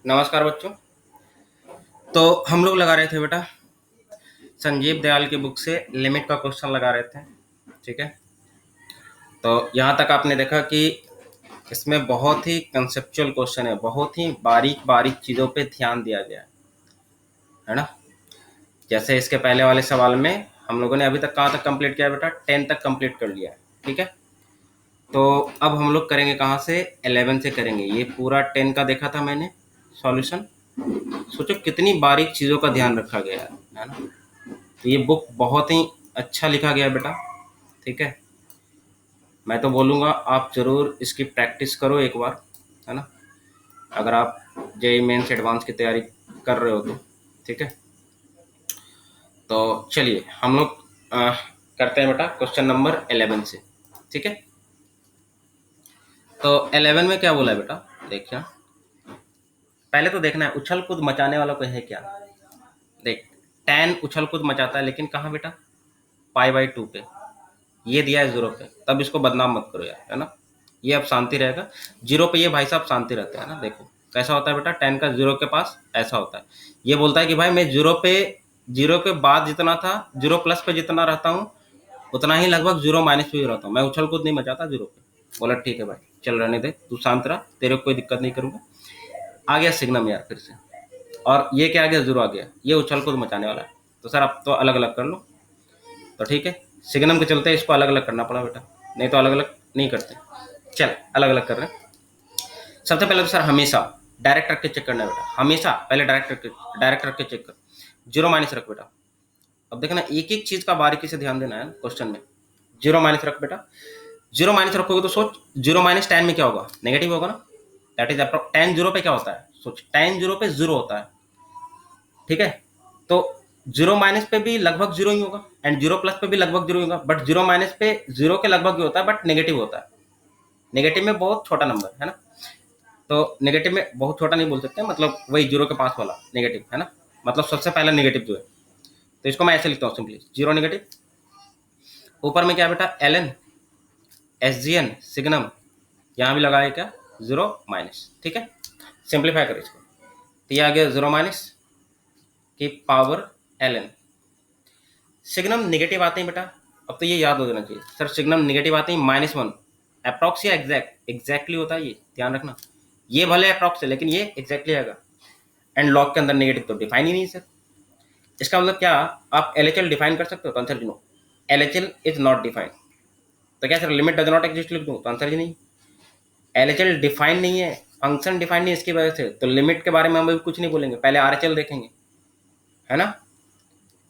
नमस्कार बच्चों। तो हम लोग लगा रहे थे बेटा संजीव दयाल की बुक से लिमिट का क्वेश्चन लगा रहे थे। ठीक है, तो यहाँ तक आपने देखा कि इसमें बहुत ही कंसेप्चुअल क्वेश्चन है, बहुत ही बारीक बारीक चीज़ों पे ध्यान दिया गया है ना। जैसे इसके पहले वाले सवाल में हम लोगों ने अभी तक कहाँ तक कंप्लीट किया बेटा, 10 तक कंप्लीट कर लिया है। ठीक है, तो अब हम लोग करेंगे कहाँ से, 11 से करेंगे। ये पूरा 10 का देखा था मैंने सॉल्यूशन। सोचो कितनी बारीक चीज़ों का ध्यान रखा गया है ना। तो ये बुक बहुत ही अच्छा लिखा गया है बेटा। ठीक है, मैं तो बोलूँगा आप ज़रूर इसकी प्रैक्टिस करो एक बार, है ना, अगर आप जेई मेंस एडवांस की तैयारी कर रहे हो तो। ठीक है, तो चलिए हम लोग करते हैं बेटा क्वेश्चन नंबर 11 से। ठीक है, तो 11 में क्या बोला है बेटा, देखिए पहले तो देखना है उछल कूद मचाने वाला कोई है क्या। देख, tan उछल कूद मचाता है लेकिन कहाँ बेटा, पाई/2 पे। ये दिया है 0 पे, तब इसको बदनाम मत करो यार, है ना। ये अब शांति रहेगा। 0 पे ये भाई साहब शांति रहते हैं ना। देखो कैसा होता है बेटा, 10 का 0 के पास ऐसा होता है। ये बोलता है कि भाई मैं 0 के बाद जितना था, 0 प्लस पे जितना रहता हूँ उतना ही लगभग 0 माइनस पे भी रहता हूँ। मैं उछल कूद नहीं मचाता 0 पे। बोला ठीक है भाई, चल रहने दे, तू शांत रहा, तेरे को कोई दिक्कत नहीं करूँगा। आ गया सिग्नम यार फिर से, और ये क्या आ गया, 0 आ गया। ये उछल कूद मचाने वाला है। तो सर अब तो अलग अलग कर लो। तो ठीक है, सिग्नम के चलते इसको अलग अलग करना पड़ा बेटा, नहीं तो अलग अलग नहीं करते। चल अलग अलग कर रहे हैं। सबसे पहले तो सर हमेशा डायरेक्ट रख के चेक करना है बेटा, हमेशा पहले डायरेक्ट रख के चेक कर। 0 माइनस रख बेटा। अब देखना एक एक चीज का बारीकी से ध्यान देना है क्वेश्चन में। 0 माइनस रख बेटा। 0 माइनस रखोगे तो सोच 0 माइनस tan में क्या होगा, नेगेटिव होगा ना। दैट इज tan 0 पे क्या होता है, सोच tan 0 पे 0 होता है। ठीक है, तो 0 माइनस पे भी लगभग 0 ही होगा, एंड 0 प्लस पे भी लगभग 0 ही होगा, बट 0 माइनस पे 0 के लगभग ही होता है, बट नेगेटिव होता है। नेगेटिव में बहुत छोटा नंबर है ना, तो नेगेटिव में बहुत छोटा नहीं बोल सकते, मतलब वही 0 के पास वाला नेगेटिव है ना, मतलब सबसे पहला नेगेटिव जो है। तो इसको मैं ऐसे लिखता हूँ सिंपली, 0 नेगेटिव। ऊपर में क्या बेटा, L N S G N signum, यहाँ भी लगाए क्या, 0 माइनस। ठीक है, सिंप्लीफाई करो इसको, तो ये आ गया 0 माइनस की power L N. Signum negative आते हैं बेटा, अब तो ये याद हो जाना चाहिए सर, सिग्नम नेगेटिव आते हैं -1। अप्रॉक्स या एग्जैक्टली होता है, ये ध्यान रखना। ये भले अप्रॉक्स है लेकिन ये एग्जैक्टली आएगा। एंड लॉग के अंदर नेगेटिव तो डिफाइन ही नहीं सर। इसका मतलब क्या, आप LHL डिफाइन कर सकते हो, तो आंसर जी no, LHL is not defined. तो क्या sir limit does not exist लिख दूँ, तो आंसर जी नहीं, LHL डिफाइन नहीं है, फंक्शन डिफाइन नहीं है, इसकी वजह से तो लिमिट के बारे में हम अभी कुछ नहीं बोलेंगे, पहले RHL देखेंगे, है ना।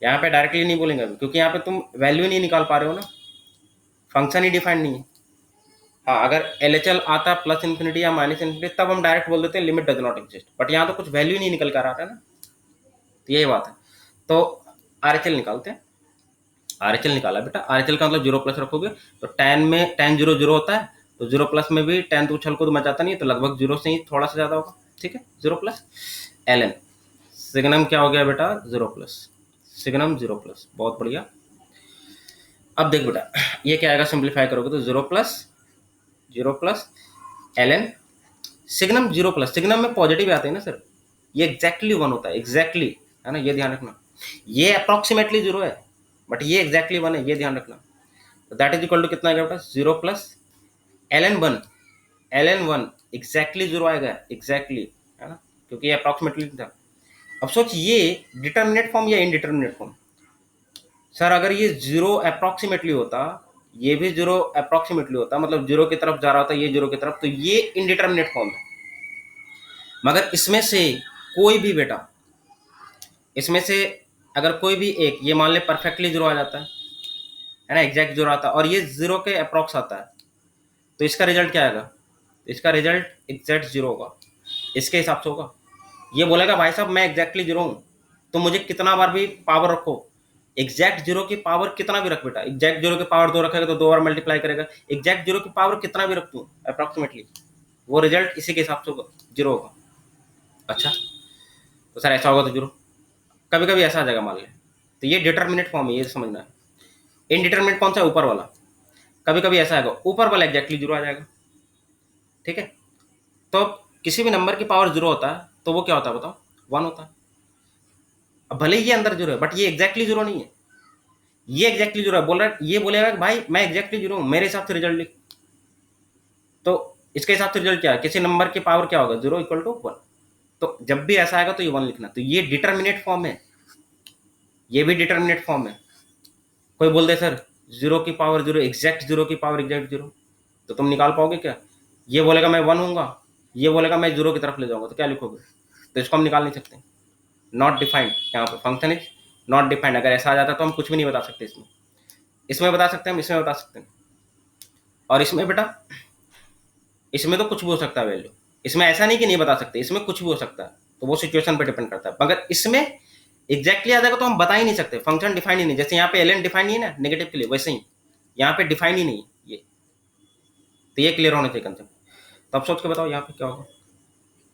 यहाँ पे डायरेक्टली नहीं बोलेंगे अभी, क्योंकि यहाँ पे तुम वैल्यू नहीं निकाल पा रहे हो ना, फंक्शन ही डिफाइंड नहीं है। हाँ, अगर LHL आता प्लस इन्फिनिटी या माइनस इन्फिनिटी तब हम डायरेक्ट बोल देते हैं limit does not exist, but यहाँ तो कुछ वैल्यू नहीं निकल कर आ रहा है ना, तो यही बात है। तो RHL निकालते हैं। RHL निकाला बेटा, RHL का मतलब 0 प्लस रखोगे तो tan में tan 0 0 होता है, तो 0 प्लस में भी tan तो उछल कूद मचाता नहीं है, तो लगभग 0 से ही थोड़ा सा ज़्यादा होगा। ठीक है, 0 प्लस ln सिग्नम क्या हो गया बेटा, 0 प्लस, सिग्नम 0 प्लस, बहुत बढ़िया। अब देख बेटा ये क्या आएगा, सिंप्लीफाई करोगे तो 0 plus ln signum 0 plus, signum में पॉजिटिव आते हैं ना सर, ये एग्जैक्टली 1 होता है, एग्जैक्टली, है ना, ये ध्यान रखना। ये अप्रोक्सीमेटली 0 है, बट ये एग्जैक्टली 1 है, ये ध्यान रखना। तो दैट इज इक्वल टू कितना आएगा बेटा, 0 प्लस ln 1 एग्जैक्टली 0 आएगा, एग्जैक्टली, है ना, क्योंकि ये अप्रोक्सीमेटली था। अब सोच ये डिटर्मिनेट फॉर्म या इनडिटर्मिनेट फॉर्म। सर अगर ये 0 अप्रोक्सीमेटली होता, ये भी 0 अप्रोक्सीमेटली होता, मतलब 0 की तरफ जा रहा होता, ये 0 की तरफ, तो ये इनडिटर्मिनेट फॉर्म है। मगर इसमें से कोई भी बेटा, इसमें से अगर कोई भी एक, ये मान ले परफेक्टली 0 आ जाता है ना, एग्जैक्ट 0 आता है, और ये 0 के अप्रोक्स आता है, तो इसका रिजल्ट क्या आएगा, इसका रिजल्ट एग्जैक्ट 0 होगा, इसके हिसाब से होगा। ये बोलेगा भाई साहब मैं एग्जैक्टली 0 हूँ, तो मुझे कितना बार भी पावर रखो, एग्जैक्ट 0 की पावर कितना भी रख बेटा, एग्जैक्ट 0 की पावर 2 रखेगा तो 2 बार मल्टीप्लाई करेगा, एग्जैक्ट 0 की पावर कितना भी रख दूँ अप्रॉक्सीमेटली, वो रिजल्ट इसी के हिसाब से होगा, 0 होगा। अच्छा, तो सर ऐसा होगा तो 0, कभी कभी ऐसा आ जाएगा मान ले, तो ये डिटर्मिनेट फॉर्म है, ये समझना है। इनडिटर्मिनेट कौन सा, ऊपर वाला, कभी कभी ऐसा आएगा ऊपर वाला एग्जैक्टली 0 आ जाएगा। ठीक है, तो किसी भी नंबर की पावर 0 होता है तो वो क्या होता है बताओ, 1 होता है। अब भले ही ये अंदर जीरो है बट ये एग्जैक्टली जीरो नहीं है, ये एग्जैक्टली जीरो है। बोल रहा है, ये बोलेगा कि भाई मैं एग्जैक्टली जीरो हूं, मेरे हिसाब से रिजल्ट लिख। तो इसके हिसाब से रिजल्ट क्या है, किसी नंबर की पावर क्या होगा, 0 इक्वल टू 1। तो जब भी ऐसा आएगा तो ये 1 लिखना। तो ये डिटर्मिनेट फॉर्म है, ये भी डिटर्मिनेट फॉर्म है। कोई बोल दे सर 0 की पावर 0, एग्जैक्ट 0 की पावर एग्जैक्ट 0, तो तुम निकाल पाओगे क्या? ये बोलेगा मैं 1 हूँगा, ये बोलेगा मैं 0 की तरफ ले जाऊंगा, तो क्या लिखोगे? तो इसको हम निकाल नहीं सकते। नॉट डिफाइंड, यहाँ पे फंक्शन इज नॉट डिफाइंड। अगर ऐसा आ जाता तो हम कुछ भी नहीं बता सकते इसमें। इसमें बता सकते हैं हम, इसमें बता सकते हैं, और इसमें बेटा, इसमें तो कुछ भी हो सकता है वैल्यू। इसमें ऐसा नहीं कि नहीं बता सकते, इसमें कुछ भी हो सकता है। तो वो सिचुएशन पे डिपेंड करता है। मगर इसमें एग्जैक्टली आ जाएगा तो हम बता ही नहीं सकते, फंक्शन डिफाइन ही नहीं। जैसे यहाँ पे एल डिफाइन नहीं है ना नेगेटिव के लिए, वैसे ही यहाँ पे डिफाइन ही नहीं ये। तो ये क्लियर होना चाहिए कंसेप्ट। तो अब सोच के बताओ यहाँ पे क्या होगा।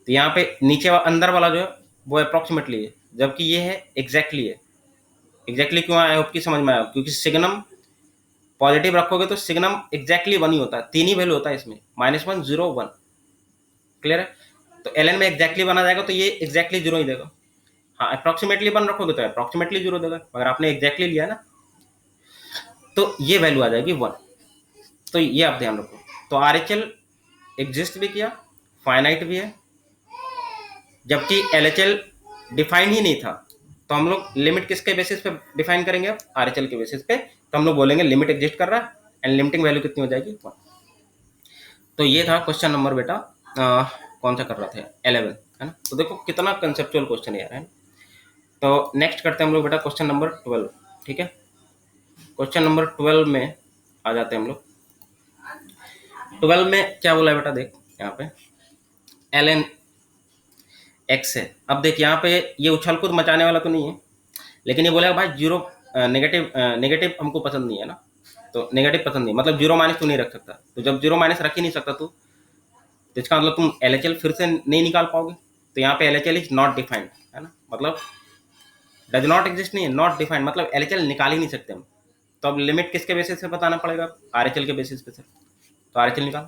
तो यहाँ पे नीचे अंदर वाला जो है वो अप्रोक्सीमेटली है, जबकि ये है एग्जैक्टली है। एग्जैक्टली क्यों आया, होप की समझ में आया, क्योंकि सिग्नम पॉजिटिव रखोगे तो सिग्नम एग्जैक्टली 1 ही होता है। 3 ही वैल्यू होता है इसमें, -1 0 1। क्लियर है? तो एल में एग्जैक्टली 1 आ जाएगा तो ये एग्जैक्टली 0 ही देगा। हाँ, अप्रोक्सीमेटली 1 रखोगे तो अप्रोक्सीमेटली 0 देगा। अगर आपने एग्जैक्टली लिया ना तो ये वैल्यू आ जाएगी 1। तो ये आप ध्यान रखो। तो आरएचएल एग्जिस्ट भी किया, फाइनाइट भी है, जबकि एलएचएल डिफाइन ही नहीं था। तो हम लोग लिमिट किसके बेसिस पे डिफाइन करेंगे, अब आरएचएल के बेसिस पे। तो हम लोग बोलेंगे लिमिट एग्जिस्ट कर रहा है एंड लिमिटिंग वैल्यू कितनी हो जाएगी, 1। तो ये था क्वेश्चन नंबर बेटा कौन सा कर रहा था, 11, है ना। तो देखो कितना कंसेप्चुअल क्वेश्चन है। तो नेक्स्ट करते हैं हम लोग बेटा क्वेश्चन नंबर 12। ठीक है, क्वेश्चन नंबर 12 में आ जाते हैं हम लोग। 12 में क्या बोला है बेटा, देख यहाँ पे ln x है। अब देख यहाँ पे ये उछल कूद मचाने वाला तो नहीं है, लेकिन ये बोलेगा भाई जीरो नेगेटिव हमको पसंद नहीं है ना। तो नेगेटिव पसंद नहीं, मतलब 0 - तू नहीं रख सकता। तो जब 0 - रख ही नहीं सकता तू, तो इसका मतलब तुम LHL फिर से नहीं निकाल पाओगे। तो यहाँ पे LHL इज नॉट डिफाइंड, है ना, मतलब डज नॉट एग्जिस्ट नहीं है, नॉट डिफाइंड मतलब LHL निकाल ही नहीं सकते हम। तो अब लिमिट किसके बेसिस पे बताना पड़ेगा, RHL के बेसिस पे सर। तो RHL निकाल,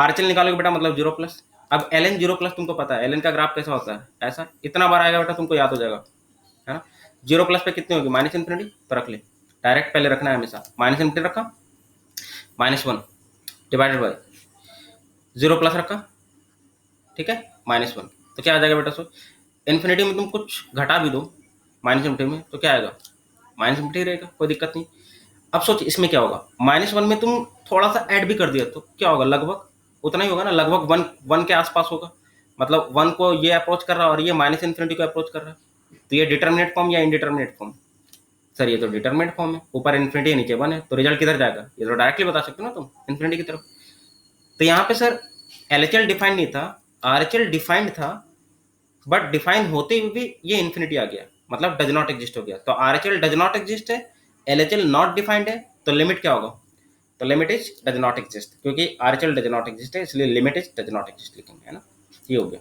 RHL निकालोगे बेटा मतलब 0+। अब ln 0+ तुमको पता है ln का ग्राफ कैसा होता है, ऐसा इतना बार आएगा बेटा, तुमको याद हो जाएगा, है ना। 0+ पे कितनी होगी, -∞, तो रख ले डायरेक्ट, पहले रखना है हमेशा। -∞ रखा, -1 डिवाइडेड बाय 0+ रखा, ठीक है, -1। तो क्या आ जाएगा बेटा, सो इन्फिनिटी में तुम कुछ घटा भी दो -∞ में तो क्या आएगा, -∞ रहेगा, कोई दिक्कत नहीं। अब सोच इसमें क्या होगा, -1 में तुम थोड़ा सा ऐड भी कर दिया तो क्या होगा, लगभग उतना ही होगा ना, लगभग 1 के आसपास होगा। मतलब 1 को ये अप्रोच कर रहा है और ये -∞ को अप्रोच कर रहा है। तो ये डिटर्मिनेट फॉर्म या इनडिटर्मिनेट फॉर्म, सर ये तो डिटर्मिनेट फॉर्म है, ऊपर इन्फिनिटी नीचे 1 है, तो रिजल्ट किधर जाएगा, ये तो डायरेक्टली बता सकते हो ना तुम, इन्फिनिटी की तरफ। तो यहाँ पे सर LHL डिफाइंड नहीं था, RHL डिफाइंड था, बट डिफाइन होते हुए भी ये इन्फिनिटी आ गया, मतलब डज नॉट एग्जिस्ट हो गया। तो RHL डज नॉट एग्जिस्ट है, LHL नॉट डिफाइंड है, तो लिमिट क्या होगा, तो limit is does not exist, क्योंकि RHL डज नॉट एग्जिस्ट है, इसलिए limit is does not exist लिखेंगे, है ना। ये हो गया।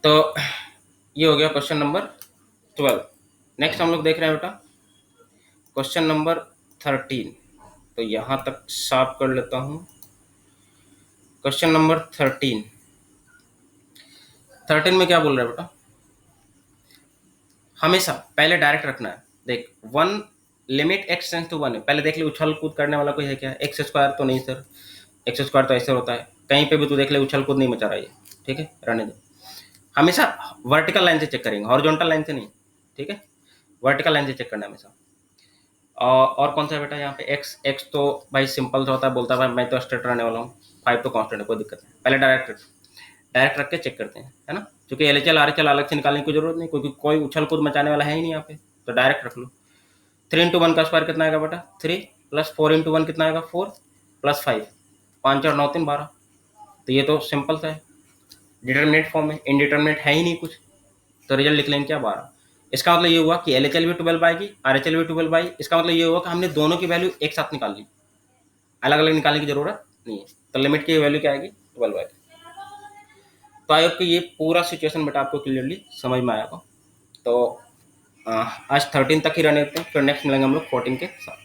तो ये हो गया क्वेश्चन नंबर 12। नेक्स्ट हम लोग देख रहे हैं बेटा क्वेश्चन नंबर 13। तो यहां तक साफ कर लेता हूं। क्वेश्चन नंबर 13 में क्या बोल रहा है बेटा, हमेशा पहले डायरेक्ट रखना है। देख 1 लिमिट x टेंड्स टू 1 है, पहले देख ले उछल कूद करने वाला कोई है क्या, x² तो नहीं सर, x² तो ऐसे होता है, कहीं पे भी तू देख ले उछल कूद नहीं मचा रहा है, ठीक है, रहने दो। हमेशा वर्टिकल लाइन से चेक करेंगे, हॉरिजॉन्टल लाइन से नहीं, ठीक है, वर्टिकल लाइन से चेक करना है हमेशा। और कौन सा है बेटा यहाँ पे x तो भाई सिंपल सा होता है, बोलता है भाई मैं तो स्ट्रेट रहने वाला हूँ, 5 तो कांस्टेंट है, कोई दिक्कत नहीं, पहले डायरेक्ट रख के चेक करते हैं, है ना। क्योंकि LHL RHL अलग से निकालने की जरूरत नहीं, क्योंकि कोई उछल कूद मचाने वाला है ही नहीं यहाँ पे, तो डायरेक्ट रख लो। 3 × 1 का स्क्वायर कितना आएगा बेटा, 3 + 4 × 1 कितना आएगा, 4 + 5, 5 और 9 3 12। तो ये तो सिंपल सा है, डिटर्मिनेट फॉर्म है, इनडिटर्मिनेट है ही नहीं कुछ, तो रिजल्ट लिख लेंगे क्या, 12। इसका मतलब ये हुआ कि LHL भी 12 आएगी, RHL भी 12 आएगी। इसका मतलब ये हुआ कि हमने दोनों की वैल्यू एक साथ निकाल ली, अलग अलग निकालने की जरूरत नहीं है। तो लिमिट की वैल्यू क्या आएगी, 12 आएगी। तो आई होप कि ये पूरा सिचुएशन बेटा आपको क्लियरली समझ में आएगा। तो आज 13 तक ही रहने देते हैं, फिर नेक्स्ट मिलेंगे हम लोग 14 के साथ।